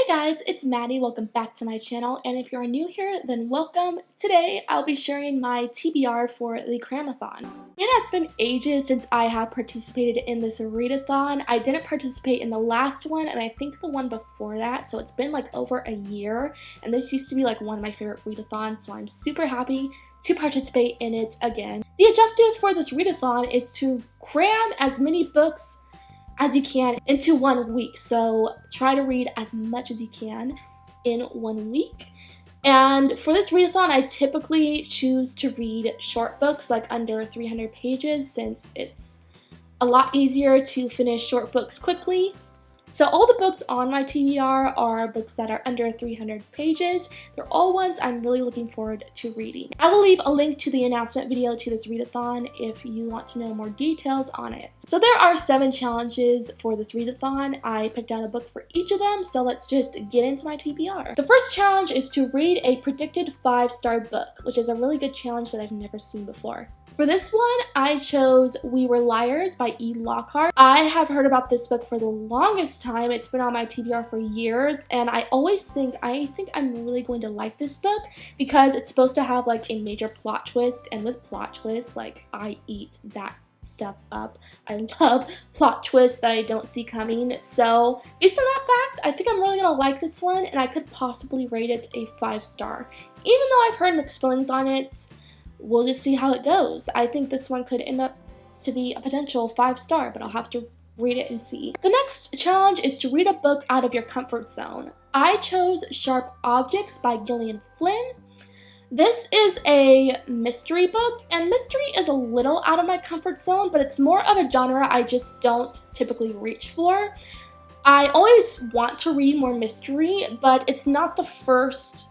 Hey guys, it's Maddie. Welcome back to my channel, and if you're new here, then welcome. Today, I'll be sharing my TBR for the CRAMATHON. It has been ages since I have participated in this readathon. I didn't participate in the last one, and I think the one before that, so it's been like over a year, and this used to be like one of my favorite readathons, so I'm super happy to participate in it again. The objective for this readathon is to cram as many books as you can into 1 week. So try to read as much as you can in 1 week. And for this readathon, I typically choose to read short books, like under 300 pages, since it's a lot easier to finish short books quickly. So all the books on my TBR are books that are under 300 pages. They're all ones I'm really looking forward to reading. I will leave a link to the announcement video to this readathon if you want to know more details on it. So there are 7 challenges for this readathon. I picked out a book for each of them, so let's just get into my TBR. The first challenge is to read a predicted 5-star book, which is a really good challenge that I've never seen before. For this one, I chose We Were Liars by E. Lockhart. I have heard about this book for the longest time. It's been on my TBR for years, and I think I'm really going to like this book because it's supposed to have like a major plot twist, and with plot twists, like, I eat that stuff up. I love plot twists that I don't see coming. So based on that fact, I think I'm really gonna like this one, and I could possibly rate it a 5-star. Even though I've heard mixed feelings on it, we'll just see how it goes. I think this one could end up to be a potential 5-star, but I'll have to read it and see. The next challenge is to read a book out of your comfort zone. I chose Sharp Objects by Gillian Flynn. This is a mystery book, and mystery is a little out of my comfort zone, but it's more of a genre I just don't typically reach for. I always want to read more mystery, but it's not the first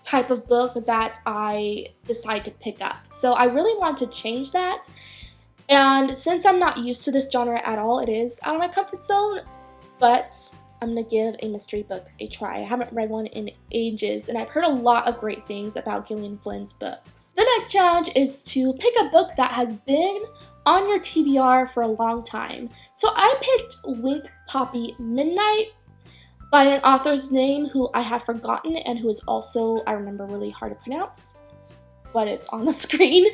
type of book that I decide to pick up. So I really want to change that. And since I'm not used to this genre at all, it is out of my comfort zone, but I'm gonna give a mystery book a try. I haven't read one in ages, and I've heard a lot of great things about Gillian Flynn's books. The next challenge is to pick a book that has been on your TBR for a long time. So I picked Wink Poppy Midnight by an author's name who I have forgotten and who is also, I remember, really hard to pronounce, but it's on the screen.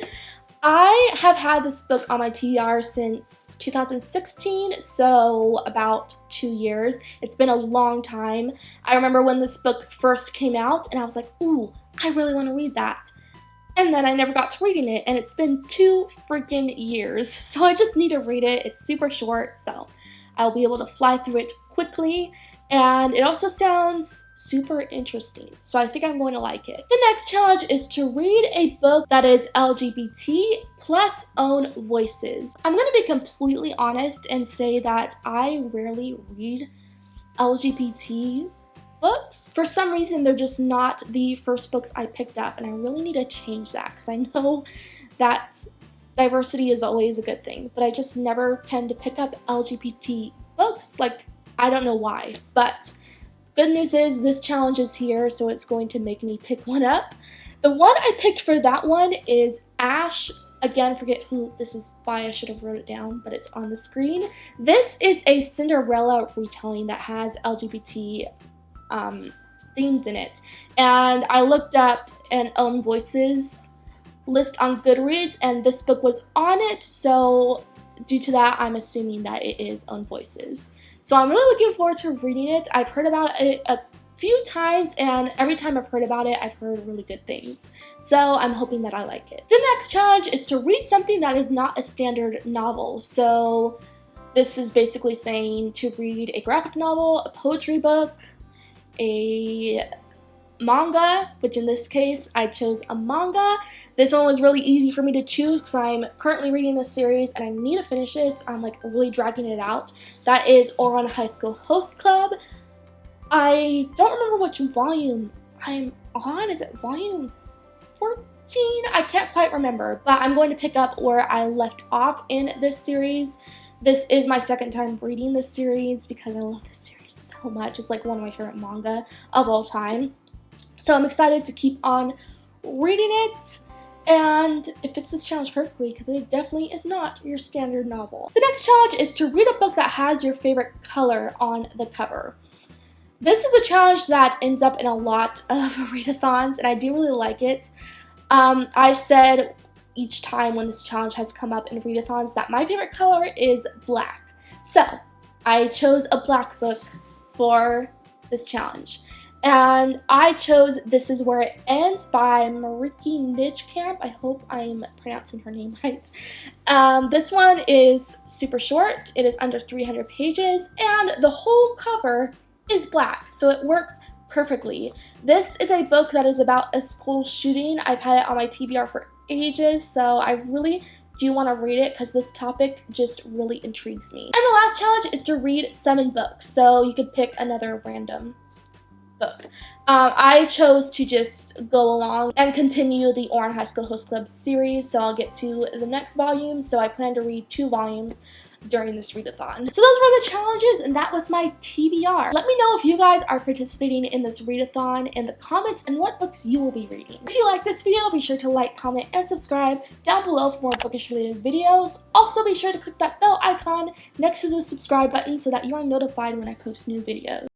I have had this book on my TBR since 2016, so about 2 years. It's been a long time. I remember when this book first came out, and I was like, ooh, I really want to read that. And then I never got to reading it, and it's been 2 freaking years, so I just need to read it. It's super short, so I'll be able to fly through it quickly. And it also sounds super interesting, so I think I'm going to like it. The next challenge is to read a book that is LGBT plus own voices. I'm going to be completely honest and say that I rarely read LGBT books. For some reason, they're just not the first books I picked up, and I really need to change that because I know that diversity is always a good thing, but I just never tend to pick up LGBT books. Like, I don't know why, but good news is this challenge is here, so it's going to make me pick one up. The one I picked for that one is Ash. Again, forget who this is by. I should have wrote it down, but it's on the screen. This is a Cinderella retelling that has LGBT themes in it. And I looked up an Own Voices list on Goodreads, and this book was on it, so due to that, I'm assuming that it is Own Voices. So I'm really looking forward to reading it. I've heard about it a few times, and every time I've heard about it, I've heard really good things. So I'm hoping that I like it. The next challenge is to read something that is not a standard novel. So this is basically saying to read a graphic novel, a poetry book, a manga, which in this case, I chose a manga. This one was really easy for me to choose because I'm currently reading this series and I need to finish it. I'm like really dragging it out. That is Ouran High School Host Club. I don't remember which volume I'm on. Is it volume 14? I can't quite remember, but I'm going to pick up where I left off in this series. This is my second time reading this series because I love this series so much. It's like one of my favorite manga of all time. So I'm excited to keep on reading it. And it fits this challenge perfectly because it definitely is not your standard novel. The next challenge is to read a book that has your favorite color on the cover. This is a challenge that ends up in a lot of readathons, and I do really like it. I've said each time when this challenge has come up in readathons that my favorite color is black. So, I chose a black book for this challenge. And I chose This Is Where It Ends by Mariki Nijkamp. I hope I'm pronouncing her name right. This one is super short. It is under 300 pages, and the whole cover is black, so it works perfectly. This is a book that is about a school shooting. I've had it on my TBR for ages, so I really do want to read it because this topic just really intrigues me. And the last challenge is to read 7 books, so you could pick another random book. I chose to just go along and continue the Oran High School Host Club series, so I'll get to the next volume, so I plan to read 2 volumes during this readathon. So those were the challenges, and that was my TBR. Let me know if you guys are participating in this readathon in the comments and what books you will be reading. If you like this video, be sure to like, comment, and subscribe down below for more bookish related videos. Also be sure to click that bell icon next to the subscribe button so that you are notified when I post new videos.